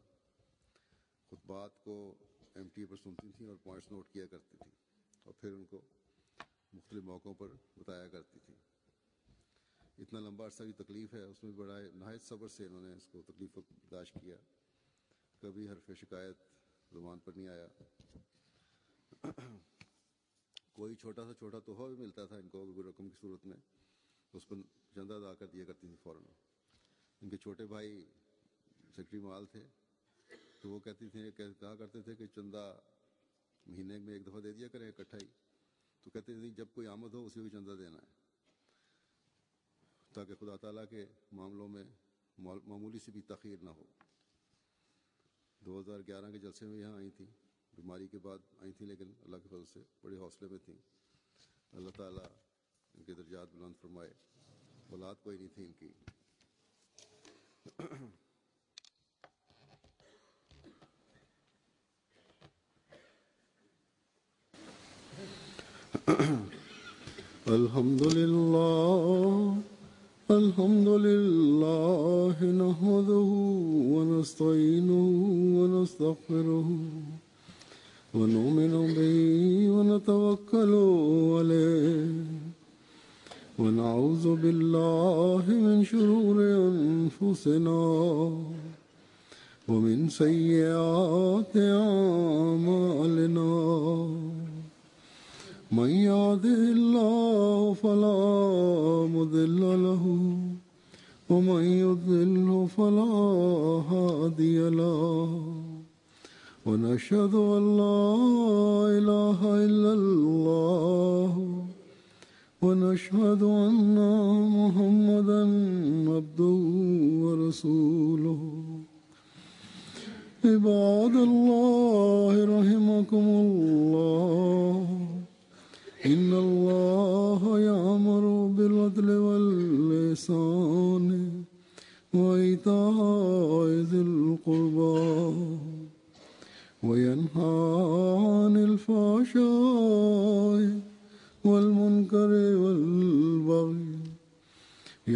खुतबात को एमटी पर सुनती थी और पॉइंट्स नोट किया करती थी और फिर उनको मुख्तलिफ मौक़ों पर बताया करती थी। इतना लंबा अर्सा की तकलीफ़ है, उसमें बड़ा नहायत सब्र से इन्होंने इसको तकलीफ़ को बर्दाश्त किया। कभी हरफ शिकायत ज़ुबान पर नहीं आया। कोई छोटा सा छोटा तोहफा भी मिलता था इनको रकम की सूरत में, उस पर चंदा अदा कर दिया करती थी फ़ौरन। इनके छोटे भाई सेक्रेटरी माल थे, तो वो कहा करते थे कि चंदा महीने में एक दफ़ा दे दिया करें इकट्ठा ही। तो कहते थे जब कोई आमद हो उसी को चंदा देना है, ताकि खुदा ताला के मामलों में मामूली सी भी तख़ीर ना हो। 2011 के जलसे में यहाँ आई थी, बीमारी के बाद आई थी, लेकिन अल्लाह के फजल से बड़े हौसले में थी। अल्लाह ताला इनके दर्जात बुलंद फरमाए। औलाद कोई नहीं थी इनकी। अल्हम्दुलिल्लाह नहमदुहु व नस्तईनुहु व नस्तगफिरुहु व नुमिनु बिही व नतवक्कलु अलैहि व नऊज़ु बिल्लाहि मिन शुरूरि अनफुसिना व मिन सय्यिआति अअमालिना। मन यहदिहिल्लाहु फला मुदिल्ल लहु व मन युद्लिल्हु फला हादिय लहु व नशहदु अन ला इलाहा इल्लल्लाह व नशहदु अन्ना मुहम्मदन अब्दुहु व रसूलुहु। इबादल्लाह रहिमकुमुल्लाह इन्नल्लाह यअमुरु बिल अदलि वल इहसानि व ईताइ ज़िल क़ुर्बा व यन्हा अनिल फ़हशाइ वल मुनकरि वल बग़ि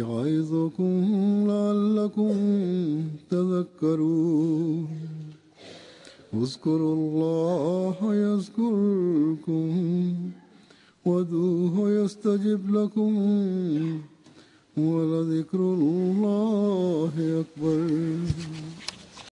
यइज़ुकुम लअल्लकुम तज़क्करून। उज़्कुरुल्लाह यज़्कुरुकुम वदूहु यस्तजिब लकुम वलज़िक्रुल्लाहि अकबर।